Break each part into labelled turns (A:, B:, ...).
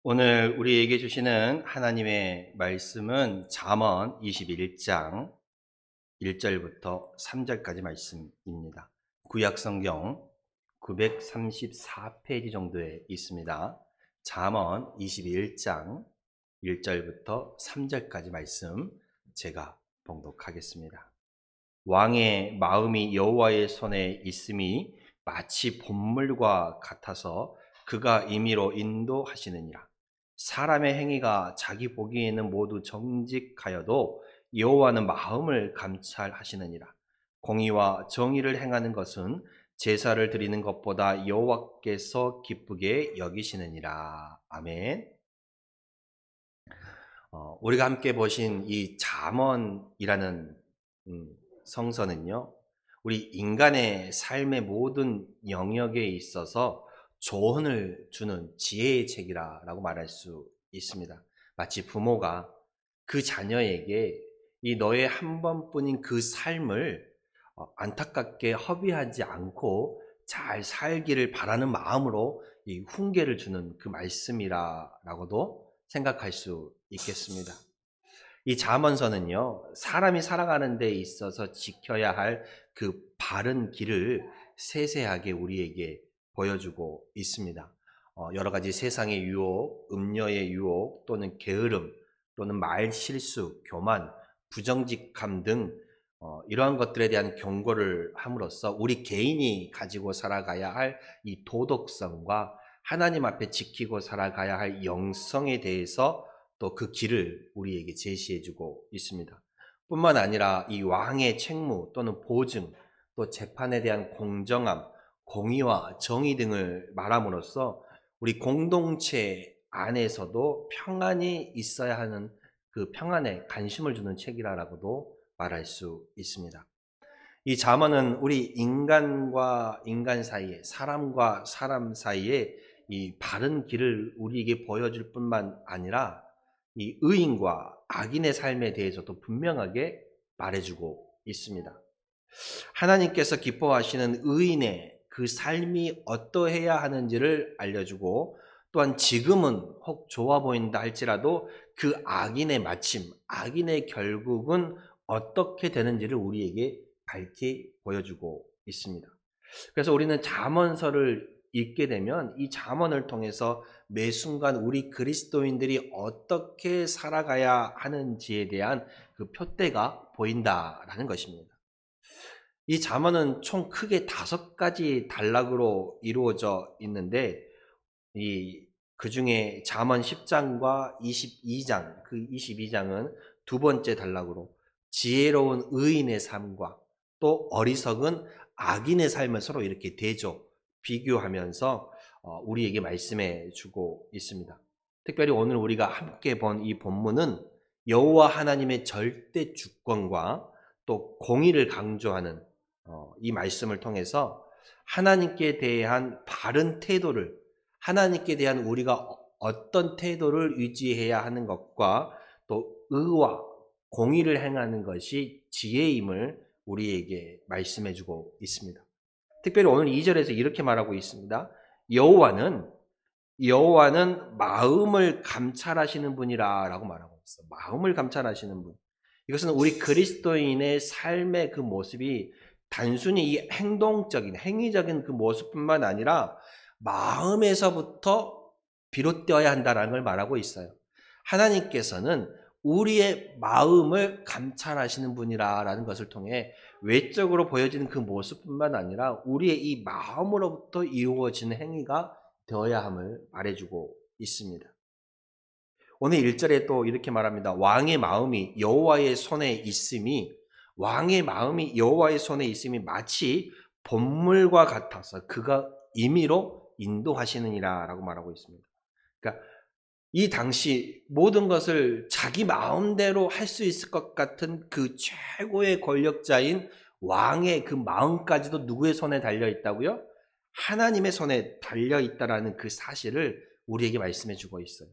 A: 오늘 우리에게 주시는 하나님의 말씀은 잠언 21장 1절부터 3절까지 말씀입니다. 구약 성경 934페이지 정도에 있습니다. 잠언 21장 1절부터 3절까지 말씀 제가 봉독하겠습니다. 왕의 마음이 여호와의 손에 있음이 마치 봇물과 같아서 그가 임의로 인도하시느니라. 사람의 행위가 자기 보기에는 모두 정직하여도 여호와는 마음을 감찰하시느니라. 공의와 정의를 행하는 것은 제사를 드리는 것보다 여호와께서 기쁘게 여기시느니라. 아멘. 우리가 함께 보신 이 잠언이라는 성서는요, 우리 인간의 삶의 모든 영역에 있어서 조언을 주는 지혜의 책이라고 말할 수 있습니다. 마치 부모가 그 자녀에게 이 너의 한 번뿐인 그 삶을 안타깝게 허비하지 않고 잘 살기를 바라는 마음으로 이 훈계를 주는 그 말씀이라고도 생각할 수 있겠습니다. 이 잠언서는요, 사람이 살아가는 데 있어서 지켜야 할 그 바른 길을 세세하게 우리에게 보여주고 있습니다. 여러 가지 세상의 유혹, 음녀의 유혹, 또는 게으름, 또는 말 실수, 교만, 부정직함 등 이러한 것들에 대한 경고를 함으로써 우리 개인이 가지고 살아가야 할 이 도덕성과 하나님 앞에 지키고 살아가야 할 영성에 대해서 또 그 길을 우리에게 제시해주고 있습니다. 뿐만 아니라 이 왕의 책무 또는 보증, 또 재판에 대한 공정함, 공의와 정의 등을 말함으로써 우리 공동체 안에서도 평안이 있어야 하는 그 평안에 관심을 주는 책이라고도 말할 수 있습니다. 이 잠언은 우리 인간과 인간 사이에, 사람과 사람 사이에 이 바른 길을 우리에게 보여줄 뿐만 아니라 이 의인과 악인의 삶에 대해서도 분명하게 말해주고 있습니다. 하나님께서 기뻐하시는 의인의 그 삶이 어떠해야 하는지를 알려주고, 또한 지금은 혹 좋아 보인다 할지라도 그 악인의 마침, 악인의 결국은 어떻게 되는지를 우리에게 밝히 보여주고 있습니다. 그래서 우리는 잠언서를 읽게 되면 이 잠언을 통해서 매 순간 우리 그리스도인들이 어떻게 살아가야 하는지에 대한 그 표대가 보인다라는 것입니다. 이 잠언은 총 크게 5가지 단락으로 이루어져 있는데, 그 중에 잠언 10장과 22장, 그 22장은 두 번째 단락으로 지혜로운 의인의 삶과 또 어리석은 악인의 삶을 서로 이렇게 대조, 비교하면서 우리에게 말씀해 주고 있습니다. 특별히 오늘 우리가 함께 본 이 본문은 여호와 하나님의 절대 주권과 또 공의를 강조하는 이 말씀을 통해서 하나님께 대한 바른 태도를, 하나님께 대한 우리가 어떤 태도를 유지해야 하는 것과 또 의와 공의를 행하는 것이 지혜임을 우리에게 말씀해 주고 있습니다. 특별히 오늘 2절에서 이렇게 말하고 있습니다. 여호와는 마음을 감찰하시는 분이라고 말하고 있어요. 마음을 감찰하시는 분. 이것은 우리 그리스도인의 삶의 그 모습이 단순히 이 행동적인, 행위적인 그 모습뿐만 아니라 마음에서부터 비롯되어야 한다는 걸 말하고 있어요. 하나님께서는 우리의 마음을 감찰하시는 분이라는 것을 통해 외적으로 보여지는 그 모습뿐만 아니라 우리의 이 마음으로부터 이루어지는 행위가 되어야 함을 말해주고 있습니다. 오늘 1절에 또 이렇게 말합니다. 왕의 마음이 여호와의 손에 있음이 마치 봇물과 같아서 그가 임의로 인도하시느니라 라고 말하고 있습니다. 그러니까 이 당시 모든 것을 자기 마음대로 할 수 있을 것 같은 그 최고의 권력자인 왕의 그 마음까지도 누구의 손에 달려 있다고요? 하나님의 손에 달려 있다라는 그 사실을 우리에게 말씀해 주고 있어요.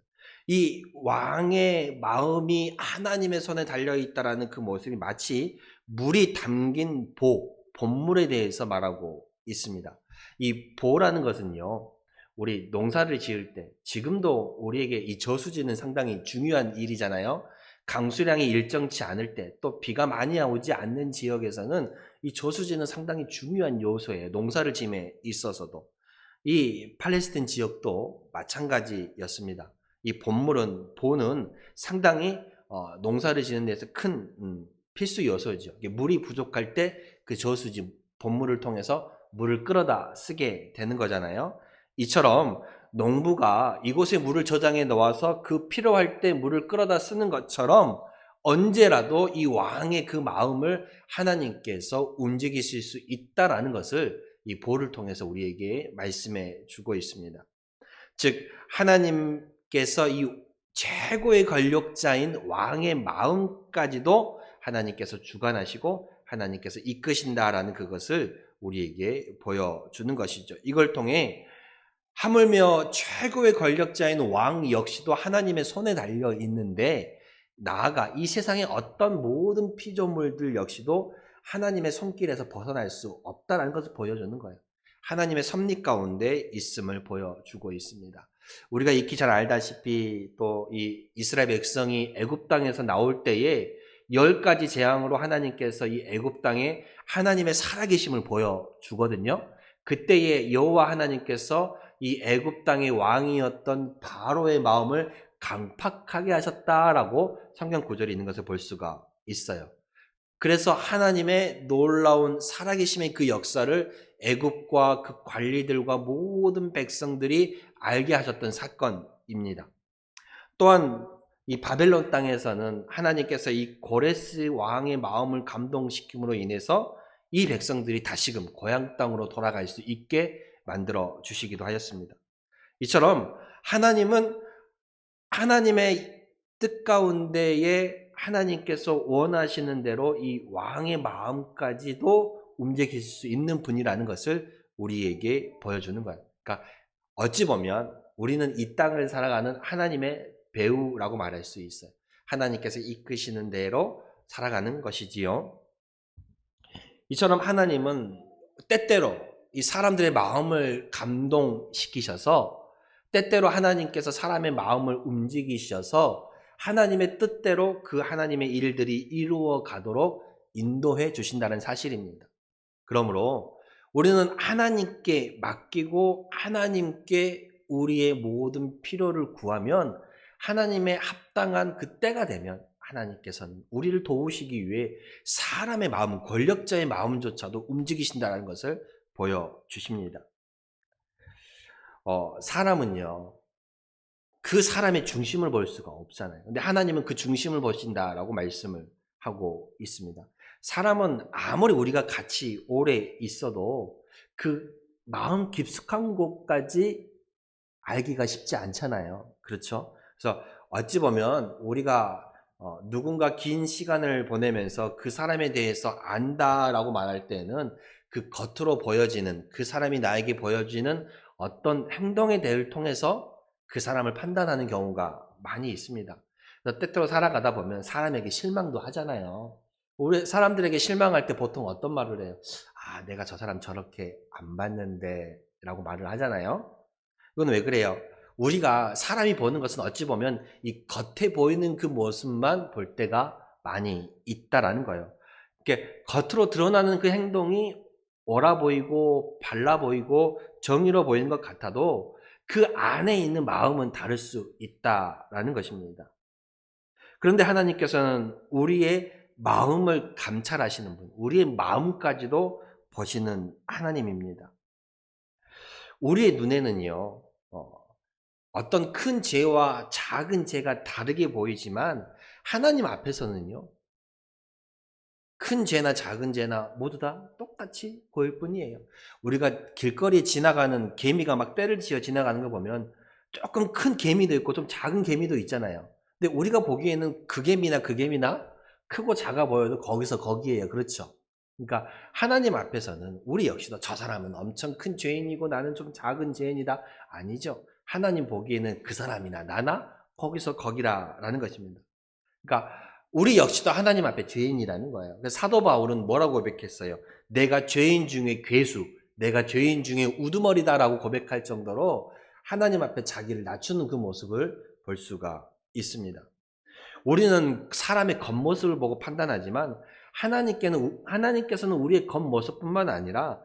A: 이 왕의 마음이 하나님의 손에 달려 있다라는 그 모습이 마치 물이 담긴 봇물에 대해서 말하고 있습니다. 이 보라는 것은요, 우리 농사를 지을 때 지금도 우리에게 이 저수지는 상당히 중요한 일이잖아요. 강수량이 일정치 않을 때 또 비가 많이 오지 않는 지역에서는 이 저수지는 상당히 중요한 요소예요. 농사를 짐에 있어서도. 이 팔레스틴 지역도 마찬가지였습니다. 이 보는 상당히 농사를 지는 데서 큰 필수 요소죠. 물이 부족할 때 그 저수지 본물을 통해서 물을 끌어다 쓰게 되는 거잖아요. 이처럼 농부가 이곳에 물을 저장해 놓아서 그 필요할 때 물을 끌어다 쓰는 것처럼 언제라도 이 왕의 그 마음을 하나님께서 움직이실 수 있다라는 것을 이 보를 통해서 우리에게 말씀해 주고 있습니다. 즉 하나님께서 이 최고의 권력자인 왕의 마음까지도 하나님께서 주관하시고 하나님께서 이끄신다라는 그것을 우리에게 보여주는 것이죠. 이걸 통해 하물며 최고의 권력자인 왕 역시도 하나님의 손에 달려 있는데 나아가 이 세상의 어떤 모든 피조물들 역시도 하나님의 손길에서 벗어날 수 없다는 것을 보여주는 거예요. 하나님의 섭리 가운데 있음을 보여주고 있습니다. 우리가 익히 잘 알다시피 또 이 이스라엘 백성이 애굽 땅에서 나올 때에 10가지 재앙으로 하나님께서 이 애굽 땅에 하나님의 살아계심을 보여주거든요. 그때에 여호와 하나님께서 이 애굽 땅의 왕이었던 바로의 마음을 강팍하게 하셨다라고 성경 구절이 있는 것을 볼 수가 있어요. 그래서 하나님의 놀라운 살아계심의 그 역사를 애굽과 그 관리들과 모든 백성들이 알게 하셨던 사건입니다. 또한 이 바벨론 땅에서는 하나님께서 이 고레스 왕의 마음을 감동시킴으로 인해서 이 백성들이 다시금 고향 땅으로 돌아갈 수 있게 만들어 주시기도 하였습니다. 이처럼 하나님은 하나님의 뜻 가운데에 하나님께서 원하시는 대로 이 왕의 마음까지도 움직일 수 있는 분이라는 것을 우리에게 보여주는 거예요. 그러니까 어찌 보면 우리는 이 땅을 살아가는 하나님의 배우라고 말할 수 있어요. 하나님께서 이끄시는 대로 살아가는 것이지요. 이처럼 하나님은 때때로 이 사람들의 마음을 감동시키셔서 때때로 하나님께서 사람의 마음을 움직이셔서 하나님의 뜻대로 그 하나님의 일들이 이루어 가도록 인도해 주신다는 사실입니다. 그러므로 우리는 하나님께 맡기고 하나님께 우리의 모든 필요를 구하면 하나님의 합당한 그 때가 되면 하나님께서는 우리를 도우시기 위해 사람의 마음, 권력자의 마음조차도 움직이신다는 것을 보여주십니다. 사람은요, 그 사람의 중심을 볼 수가 없잖아요. 근데 하나님은 그 중심을 보신다라고 말씀을 하고 있습니다. 사람은 아무리 우리가 같이 오래 있어도 그 마음 깊숙한 곳까지 알기가 쉽지 않잖아요. 그렇죠? 그래서 어찌 보면 우리가 누군가 긴 시간을 보내면서 그 사람에 대해서 안다라고 말할 때는 그 겉으로 보여지는 그 사람이 나에게 보여지는 어떤 행동에 대해를 통해서 그 사람을 판단하는 경우가 많이 있습니다. 때때로 살아가다 보면 사람에게 실망도 하잖아요. 우리 사람들에게 실망할 때 보통 어떤 말을 해요? 아, 내가 저 사람 저렇게 안 봤는데 라고 말을 하잖아요. 이건 왜 그래요? 우리가 사람이 보는 것은 어찌 보면 이 겉에 보이는 그 모습만 볼 때가 많이 있다라는 거예요. 이렇게 겉으로 드러나는 그 행동이 옳아 보이고 발라 보이고 정의로 보이는 것 같아도 그 안에 있는 마음은 다를 수 있다라는 것입니다. 그런데 하나님께서는 우리의 마음을 감찰하시는 분, 우리의 마음까지도 보시는 하나님입니다. 우리의 눈에는요, 어떤 큰 죄와 작은 죄가 다르게 보이지만 하나님 앞에서는요, 큰 죄나 작은 죄나 모두 다 똑같이 보일 뿐이에요. 우리가 길거리에 지나가는 개미가 막 떼를 지어 지나가는 거 보면 조금 큰 개미도 있고 좀 작은 개미도 있잖아요. 근데 우리가 보기에는 그 개미나 그 개미나 크고 작아 보여도 거기서 거기에요. 그렇죠? 그러니까 하나님 앞에서는 우리 역시도 저 사람은 엄청 큰 죄인이고 나는 좀 작은 죄인이다. 아니죠. 하나님 보기에는 그 사람이나 나나 거기서 거기라라는 것입니다. 그러니까 우리 역시도 하나님 앞에 죄인이라는 거예요. 그래서 사도 바울은 뭐라고 고백했어요? 내가 죄인 중에 괴수, 내가 죄인 중에 우두머리다라고 고백할 정도로 하나님 앞에 자기를 낮추는 그 모습을 볼 수가 있습니다. 우리는 사람의 겉모습을 보고 판단하지만 하나님께서는 우리의 겉모습뿐만 아니라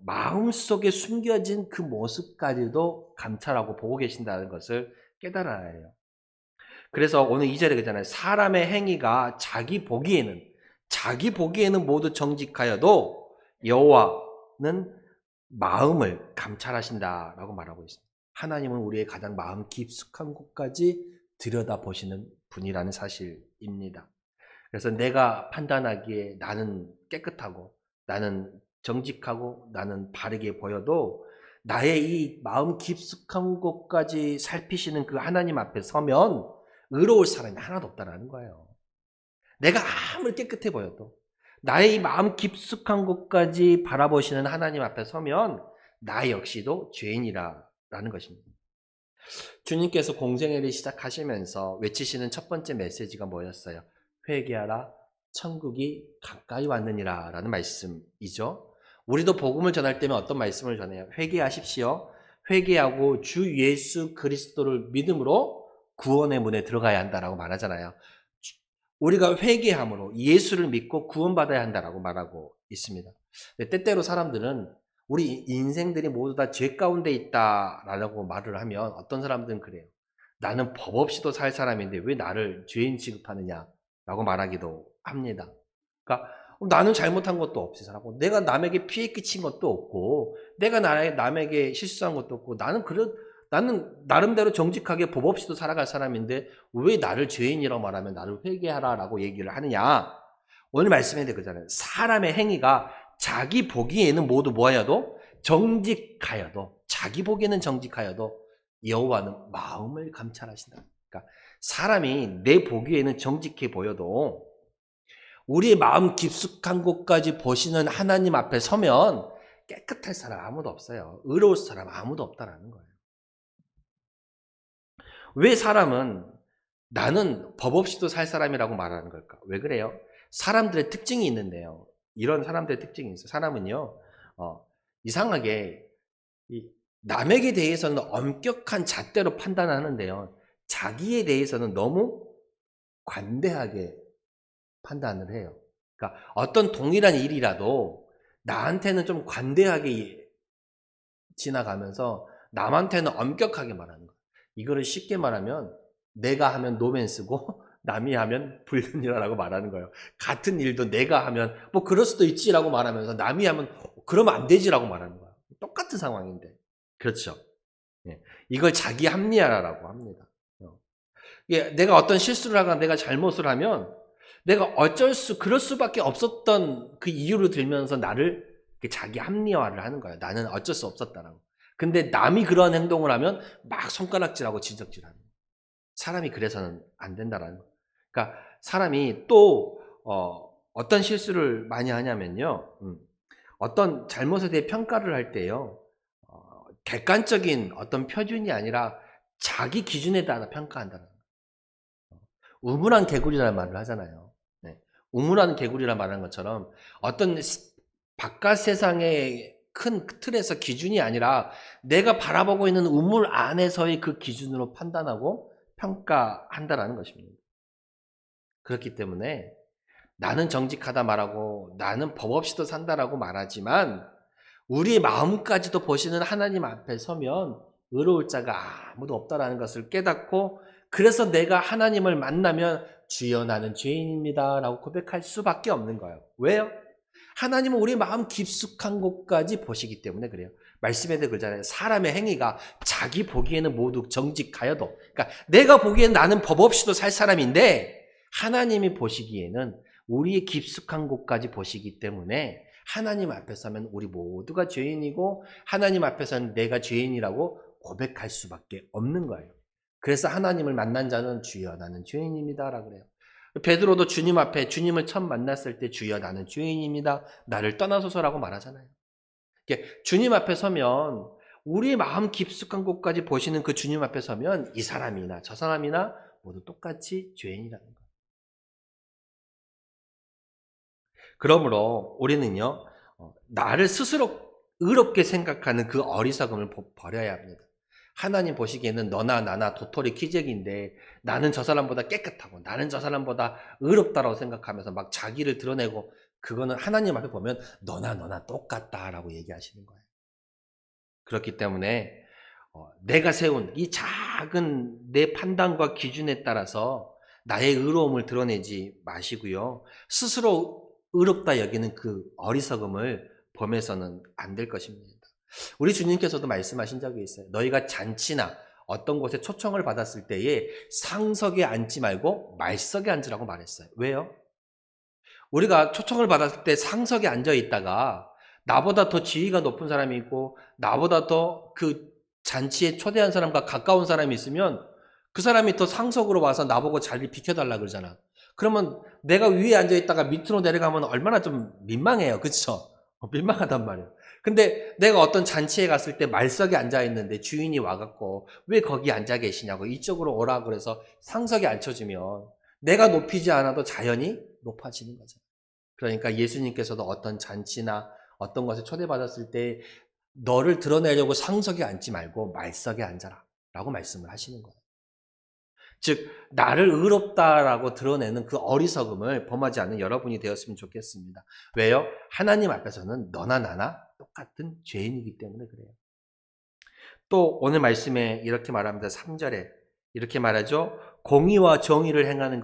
A: 마음속에 숨겨진 그 모습까지도 감찰하고 보고 계신다는 것을 깨달아야 해요. 그래서 오늘 2절에 그러잖아요. 사람의 행위가 자기 보기에는 모두 정직하여도 여호와는 마음을 감찰하신다라고 말하고 있습니다. 하나님은 우리의 가장 마음 깊숙한 곳까지 들여다보시는 분이라는 사실입니다. 그래서 내가 판단하기에 나는 깨끗하고 나는 정직하고 나는 바르게 보여도 나의 이 마음 깊숙한 곳까지 살피시는 그 하나님 앞에 서면 의로울 사람이 하나도 없다라는 거예요. 내가 아무리 깨끗해 보여도 나의 이 마음 깊숙한 곳까지 바라보시는 하나님 앞에 서면 나 역시도 죄인이라는 것입니다. 주님께서 공생애를 시작하시면서 외치시는 첫 번째 메시지가 뭐였어요? 회개하라, 천국이 가까이 왔느니라 라는 말씀이죠. 우리도 복음을 전할 때면 어떤 말씀을 전해요? 회개하십시오. 회개하고 주 예수 그리스도를 믿음으로 구원의 문에 들어가야 한다라고 말하잖아요. 우리가 회개함으로 예수를 믿고 구원받아야 한다라고 말하고 있습니다. 때때로 사람들은 우리 인생들이 모두 다 죄 가운데 있다라고 말을 하면 어떤 사람들은 그래요. 나는 법 없이도 살 사람인데 왜 나를 죄인 취급하느냐라고 말하기도 합니다. 그러니까 나는 잘못한 것도 없이 살았고 내가 남에게 피해 끼친 것도 없고 내가 남에게 실수한 것도 없고 나는 나름대로 정직하게 법 없이도 살아갈 사람인데 왜 나를 죄인이라고 말하면 나를 회개하라라고 얘기를 하느냐. 오늘 말씀에 그잖아요. 사람의 행위가 자기 보기에는 모두 뭐하여도 정직하여도 자기 보기에는 정직하여도 여호와는 마음을 감찰하신다. 그러니까 사람이 내 보기에는 정직해 보여도 우리의 마음 깊숙한 곳까지 보시는 하나님 앞에 서면 깨끗할 사람 아무도 없어요. 의로울 사람 아무도 없다라는 거예요. 왜 사람은 나는 법 없이도 살 사람이라고 말하는 걸까? 왜 그래요? 사람들의 특징이 있는데요. 이런 사람들의 특징이 있어요. 사람은요, 이상하게 남에게 대해서는 엄격한 잣대로 판단하는데요. 자기에 대해서는 너무 관대하게 판단을 해요. 그러니까 어떤 동일한 일이라도 나한테는 좀 관대하게 지나가면서 남한테는 엄격하게 말하는 거예요. 이거를 쉽게 말하면 내가 하면 노맨스고 남이 하면 불륜이라고 말하는 거예요. 같은 일도 내가 하면 뭐 그럴 수도 있지라고 말하면서 남이 하면 그러면 안 되지라고 말하는 거예요. 똑같은 상황인데. 그렇죠. 이걸 자기 합리화라고 합니다. 내가 어떤 실수를 하거나 내가 잘못을 하면 내가 그럴 수밖에 없었던 그 이유를 들면서 나를 자기 합리화를 하는 거예요. 나는 어쩔 수 없었다라고. 근데 남이 그런 행동을 하면 막 손가락질하고 지적질하는 거예요. 사람이 그래서는 안 된다라는 거예요. 그러니까 사람이 또 어떤 실수를 많이 하냐면요. 어떤 잘못에 대해 평가를 할 때요. 객관적인 어떤 표준이 아니라 자기 기준에 따라 평가한다는 거예요. 우물안 개구리라는 말을 하잖아요. 네. 우물안 개구리라는 말하는 것처럼 어떤 바깥 세상의 큰 틀에서 기준이 아니라 내가 바라보고 있는 우물 안에서의 그 기준으로 판단하고 평가한다라는 것입니다. 그렇기 때문에 나는 정직하다 말하고 나는 법 없이도 산다라고 말하지만 우리의 마음까지도 보시는 하나님 앞에 서면 의로울 자가 아무도 없다라는 것을 깨닫고 그래서 내가 하나님을 만나면 주여 나는 죄인입니다 라고 고백할 수밖에 없는 거예요. 왜요? 하나님은 우리 마음 깊숙한 곳까지 보시기 때문에 그래요. 말씀에도 그러잖아요. 사람의 행위가 자기 보기에는 모두 정직하여도 그러니까 내가 보기엔 나는 법 없이도 살 사람인데 하나님이 보시기에는 우리의 깊숙한 곳까지 보시기 때문에 하나님 앞에 서면 우리 모두가 죄인이고 하나님 앞에서는 내가 죄인이라고 고백할 수밖에 없는 거예요. 그래서 하나님을 만난 자는 주여 나는 죄인입니다 라고 그래요. 베드로도 주님 앞에 주님을 처음 만났을 때 주여 나는 죄인입니다. 나를 떠나소서라고 말하잖아요. 주님 앞에 서면 우리의 마음 깊숙한 곳까지 보시는 그 주님 앞에 서면 이 사람이나 저 사람이나 모두 똑같이 죄인이라는 거예요. 그러므로 우리는요. 나를 스스로 의롭게 생각하는 그 어리석음을 버려야 합니다. 하나님 보시기에는 너나 나나 도토리 키재기인데 나는 저 사람보다 깨끗하고 나는 저 사람보다 의롭다라고 생각하면서 막 자기를 드러내고 그거는 하나님 앞에 보면 너나 똑같다라고 얘기하시는 거예요. 그렇기 때문에 내가 세운 이 작은 내 판단과 기준에 따라서 나의 의로움을 드러내지 마시고요. 스스로 의롭다 여기는 그 어리석음을 범해서는 안 될 것입니다. 우리 주님께서도 말씀하신 적이 있어요. 너희가 잔치나 어떤 곳에 초청을 받았을 때에 상석에 앉지 말고 말석에 앉으라고 말했어요. 왜요? 우리가 초청을 받았을 때 상석에 앉아 있다가 나보다 더 지위가 높은 사람이 있고 나보다 더 그 잔치에 초대한 사람과 가까운 사람이 있으면 그 사람이 더 상석으로 와서 나보고 자리를 비켜달라 그러잖아. 그러면 내가 위에 앉아 있다가 밑으로 내려가면 얼마나 좀 민망해요. 그렇죠? 민망하단 말이에요. 근데 내가 어떤 잔치에 갔을 때 말석에 앉아 있는데 주인이 와갖고 왜 거기 앉아 계시냐고 이쪽으로 오라 그래서 상석에 앉혀주면 내가 높이지 않아도 자연히 높아지는 거죠. 그러니까 예수님께서도 어떤 잔치나 어떤 것에 초대받았을 때 너를 드러내려고 상석에 앉지 말고 말석에 앉아라 라고 말씀을 하시는 거예요. 즉 나를 의롭다라고 드러내는 그 어리석음을 범하지 않는 여러분이 되었으면 좋겠습니다. 왜요? 하나님 앞에서는 너나 나나 똑같은 죄인이기 때문에 그래요. 또 오늘 말씀에 이렇게 말합니다. 3절에 이렇게 말하죠. 공의와 정의를 행하는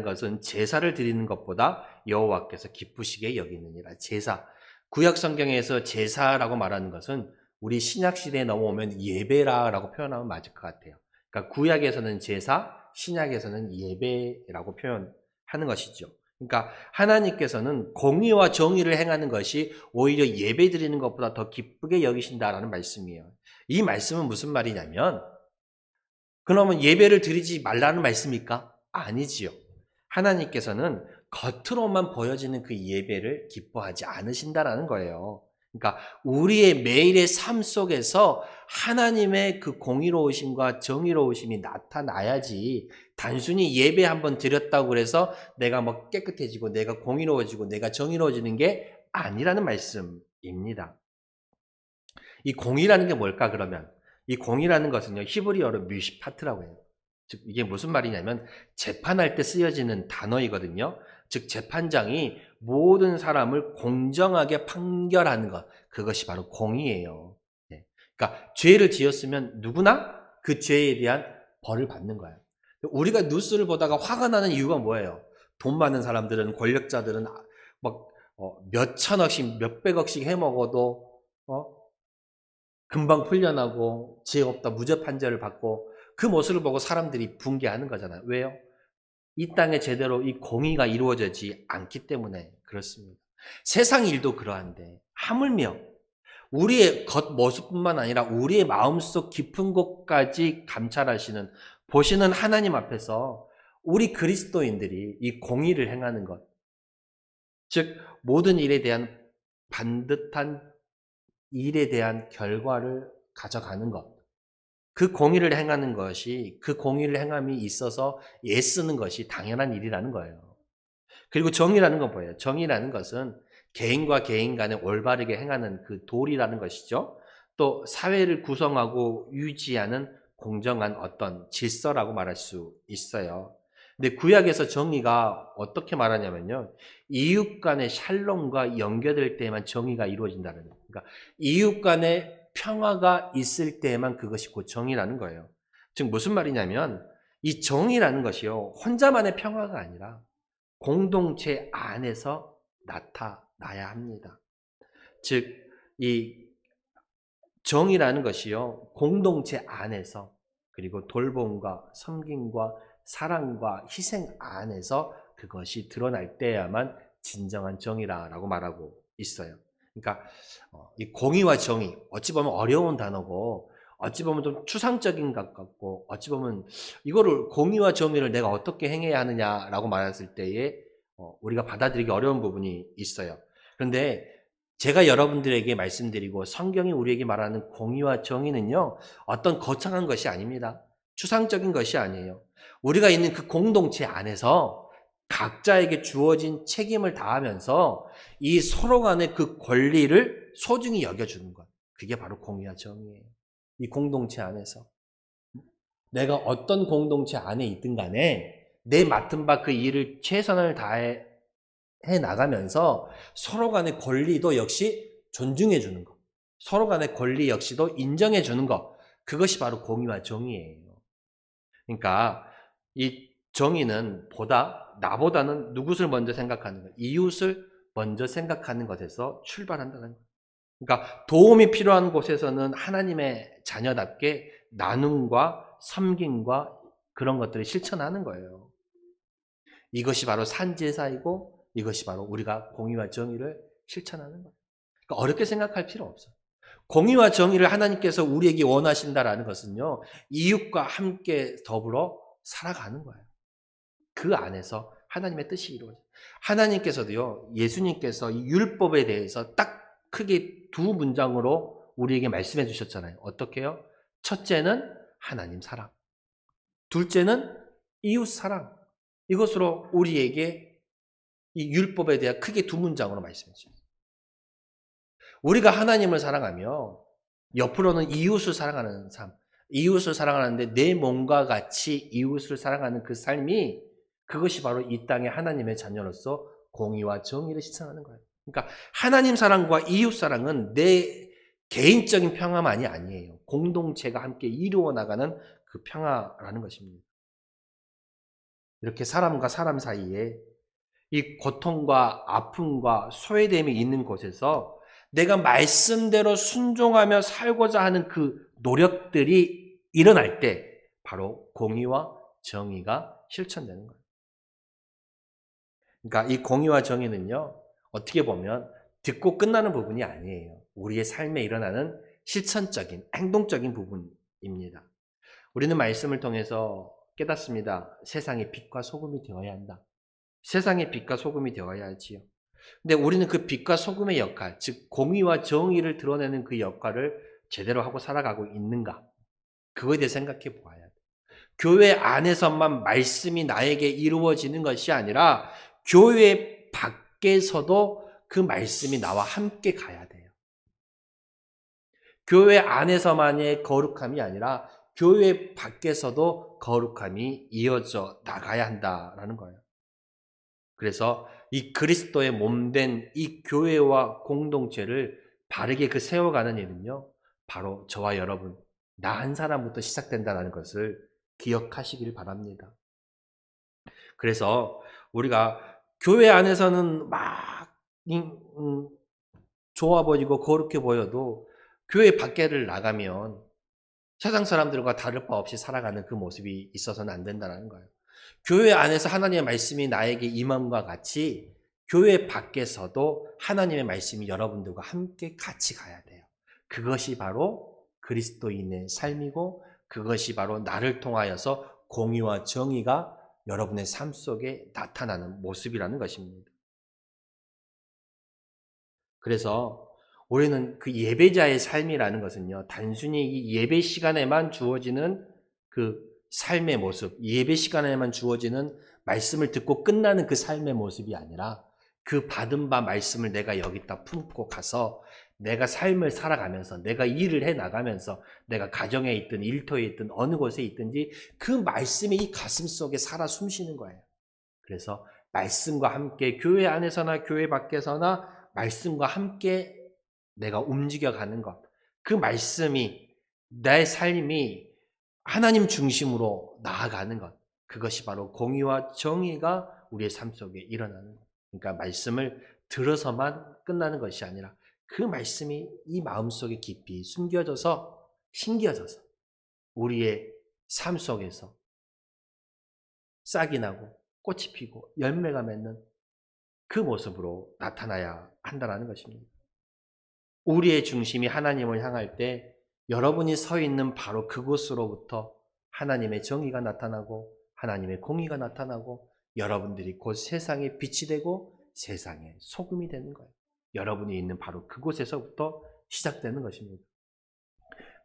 A: 것은 제사를 드리는 것보다 여호와께서 기쁘시게 여기느니라. 제사. 구약 성경에서 제사라고 말하는 것은 우리 신약 시대에 넘어오면 예배라고 표현하면 맞을 것 같아요. 그러니까 구약에서는 제사, 신약에서는 예배라고 표현하는 것이죠. 그러니까 하나님께서는 공의와 정의를 행하는 것이 오히려 예배 드리는 것보다 더 기쁘게 여기신다라는 말씀이에요. 이 말씀은 무슨 말이냐면 그러면 예배를 드리지 말라는 말씀입니까? 아니지요. 하나님께서는 겉으로만 보여지는 그 예배를 기뻐하지 않으신다라는 거예요. 그러니까 우리의 매일의 삶 속에서 하나님의 그 공의로우심과 정의로우심이 나타나야지 단순히 예배 한번 드렸다고 그래서 내가 뭐 깨끗해지고 내가 공의로워지고 내가 정의로워지는 게 아니라는 말씀입니다. 이 공의라는 게 뭘까 그러면? 이 공의라는 것은요 히브리어로 뮤시파트라고 해요. 즉 이게 무슨 말이냐면 재판할 때 쓰여지는 단어이거든요. 즉 재판장이 모든 사람을 공정하게 판결하는 것, 그것이 바로 공의예요. 네. 그러니까 죄를 지었으면 누구나 그 죄에 대한 벌을 받는 거예요. 우리가 뉴스를 보다가 화가 나는 이유가 뭐예요? 돈 많은 사람들은 권력자들은 막 몇 천억씩 몇백억씩 해먹어도 금방 풀려나고 죄 없다 무죄 판결을 받고 그 모습을 보고 사람들이 붕괴하는 거잖아요. 왜요? 이 땅에 제대로 이 공의가 이루어지지 않기 때문에 그렇습니다. 세상 일도 그러한데 하물며 우리의 겉모습뿐만 아니라 우리의 마음속 깊은 곳까지 감찰하시는 보시는 하나님 앞에서 우리 그리스도인들이 이 공의를 행하는 것, 즉 모든 일에 대한 반듯한 일에 대한 결과를 가져가는 것, 그 공의를 행하는 것이 그 공의를 행함이 있어서 애쓰는 것이 당연한 일이라는 거예요. 그리고 정의라는 건 뭐예요? 정의라는 것은 개인과 개인 간에 올바르게 행하는 그 도리라는 것이죠. 또 사회를 구성하고 유지하는 공정한 어떤 질서라고 말할 수 있어요. 근데 구약에서 정의가 어떻게 말하냐면요. 이웃 간의 샬롬과 연결될 때만 정의가 이루어진다는 거예요. 그러니까 이웃 간의 평화가 있을 때만 그것이 곧 정의라는 거예요. 즉 무슨 말이냐면 이 정의라는 것이요. 혼자만의 평화가 아니라 공동체 안에서 나타나야 합니다. 즉 이 정의라는 것이요. 공동체 안에서 그리고 돌봄과 섬김과 사랑과 희생 안에서 그것이 드러날 때야만 진정한 정의라고 말하고 있어요. 그러니까 이 공의와 정의 어찌 보면 어려운 단어고 어찌 보면 좀 추상적인 것 같고 어찌 보면 이거를 공의와 정의를 내가 어떻게 행해야 하느냐라고 말했을 때에 우리가 받아들이기 어려운 부분이 있어요. 그런데 제가 여러분들에게 말씀드리고 성경이 우리에게 말하는 공의와 정의는요 어떤 거창한 것이 아닙니다. 추상적인 것이 아니에요. 우리가 있는 그 공동체 안에서 각자에게 주어진 책임을 다하면서 이 서로 간의 그 권리를 소중히 여겨주는 것. 그게 바로 공의와 정의예요. 이 공동체 안에서 내가 어떤 공동체 안에 있든 간에 내 맡은 바 그 일을 최선을 다해 나가면서 서로 간의 권리도 역시 존중해 주는 것. 서로 간의 권리 역시도 인정해 주는 것. 그것이 바로 공의와 정의예요. 그러니까 이 정의는 나보다는 누구를 먼저 생각하는 것, 이웃을 먼저 생각하는 것에서 출발한다는 거예요. 그러니까 도움이 필요한 곳에서는 하나님의 자녀답게 나눔과 섬김과 그런 것들을 실천하는 거예요. 이것이 바로 산제사이고 이것이 바로 우리가 공의와 정의를 실천하는 거예요. 그러니까 어렵게 생각할 필요 없어요. 공의와 정의를 하나님께서 우리에게 원하신다라는 것은요, 이웃과 함께 더불어 살아가는 거예요. 그 안에서 하나님의 뜻이 이루어져요. 하나님께서도요, 예수님께서 이 율법에 대해서 딱 크게 두 문장으로 우리에게 말씀해 주셨잖아요. 어떻게요? 첫째는 하나님 사랑. 둘째는 이웃 사랑. 이것으로 우리에게 이 율법에 대해 크게 두 문장으로 말씀해 주셨어요. 우리가 하나님을 사랑하며 옆으로는 이웃을 사랑하는 삶, 이웃을 사랑하는데 내 몸과 같이 이웃을 사랑하는 그 삶이 그것이 바로 이 땅의 하나님의 자녀로서 공의와 정의를 실천하는 거예요. 그러니까 하나님 사랑과 이웃 사랑은 내 개인적인 평화만이 아니에요. 공동체가 함께 이루어 나가는 그 평화라는 것입니다. 이렇게 사람과 사람 사이에 이 고통과 아픔과 소외됨이 있는 곳에서 내가 말씀대로 순종하며 살고자 하는 그 노력들이 일어날 때 바로 공의와 정의가 실천되는 거예요. 그러니까 이 공의와 정의는요, 어떻게 보면 듣고 끝나는 부분이 아니에요. 우리의 삶에 일어나는 실천적인, 행동적인 부분입니다. 우리는 말씀을 통해서 깨닫습니다. 세상의 빛과 소금이 되어야 한다. 세상의 빛과 소금이 되어야 하지요. 근데 우리는 그 빛과 소금의 역할, 즉 공의와 정의를 드러내는 그 역할을 제대로 하고 살아가고 있는가? 그거에 대해 생각해 보아야 돼. 교회 안에서만 말씀이 나에게 이루어지는 것이 아니라 교회 밖에서도 그 말씀이 나와 함께 가야 돼요. 교회 안에서만의 거룩함이 아니라 교회 밖에서도 거룩함이 이어져 나가야 한다라는 거예요. 그래서 이 그리스도의 몸된 이 교회와 공동체를 바르게 세워가는 일은요, 바로 저와 여러분, 나 한 사람부터 시작된다는 것을 기억하시길 바랍니다. 그래서 우리가 교회 안에서는 막 좋아 보이고 거룩해 보여도 교회 밖에를 나가면 세상 사람들과 다를 바 없이 살아가는 그 모습이 있어서는 안 된다는 거예요. 교회 안에서 하나님의 말씀이 나에게 임함과 같이 교회 밖에서도 하나님의 말씀이 여러분들과 함께 같이 가야 돼요. 그것이 바로 그리스도인의 삶이고 그것이 바로 나를 통하여서 공의와 정의가 여러분의 삶 속에 나타나는 모습이라는 것입니다. 그래서 우리는 그 예배자의 삶이라는 것은요, 단순히 이 예배 시간에만 주어지는 그 삶의 모습, 예배 시간에만 주어지는 말씀을 듣고 끝나는 그 삶의 모습이 아니라 그 받은 바 말씀을 내가 여기다 품고 가서 내가 삶을 살아가면서 내가 일을 해 나가면서 내가 가정에 있든 일터에 있든 어느 곳에 있든지 그 말씀이 이 가슴 속에 살아 숨쉬는 거예요. 그래서 말씀과 함께 교회 안에서나 교회 밖에서나 말씀과 함께 내가 움직여가는 것, 그 말씀이 내 삶이 하나님 중심으로 나아가는 것, 그것이 바로 공의와 정의가 우리의 삶 속에 일어나는 것. 그러니까 말씀을 들어서만 끝나는 것이 아니라 그 말씀이 이 마음속에 깊이 숨겨져서 심겨져서 우리의 삶 속에서 싹이 나고 꽃이 피고 열매가 맺는 그 모습으로 나타나야 한다는 것입니다. 우리의 중심이 하나님을 향할 때 여러분이 서 있는 바로 그곳으로부터 하나님의 정의가 나타나고 하나님의 공의가 나타나고 여러분들이 곧 세상의 빛이 되고 세상의 소금이 되는 거예요. 여러분이 있는 바로 그곳에서부터 시작되는 것입니다.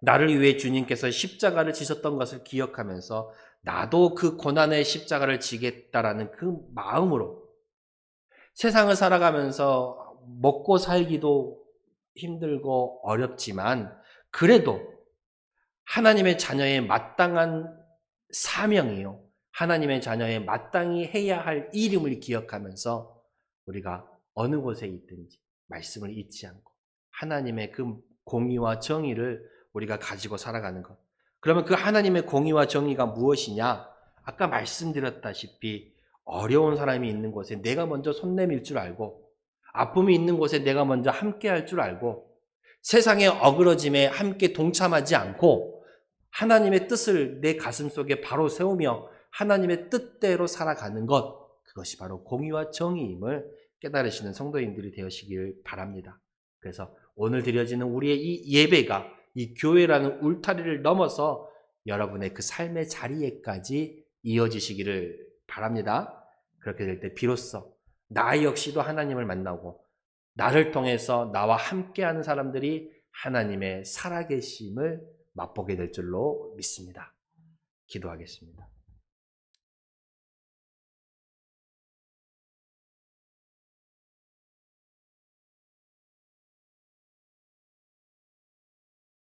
A: 나를 위해 주님께서 십자가를 지셨던 것을 기억하면서 나도 그 고난의 십자가를 지겠다라는 그 마음으로 세상을 살아가면서 먹고 살기도 힘들고 어렵지만 그래도 하나님의 자녀의 마땅한 사명이요. 하나님의 자녀의 마땅히 해야 할 이름을 기억하면서 우리가 어느 곳에 있든지 말씀을 잊지 않고 하나님의 그 공의와 정의를 우리가 가지고 살아가는 것. 그러면 그 하나님의 공의와 정의가 무엇이냐? 아까 말씀드렸다시피 어려운 사람이 있는 곳에 내가 먼저 손 내밀 줄 알고 아픔이 있는 곳에 내가 먼저 함께 할 줄 알고 세상의 어그러짐에 함께 동참하지 않고 하나님의 뜻을 내 가슴 속에 바로 세우며 하나님의 뜻대로 살아가는 것, 그것이 바로 공의와 정의임을 깨달으시는 성도님들이 되시길 바랍니다. 그래서 오늘 드려지는 우리의 이 예배가 이 교회라는 울타리를 넘어서 여러분의 그 삶의 자리에까지 이어지시기를 바랍니다. 그렇게 될 때 비로소 나 역시도 하나님을 만나고 나를 통해서 나와 함께하는 사람들이 하나님의 살아계심을 맛보게 될 줄로 믿습니다. 기도하겠습니다.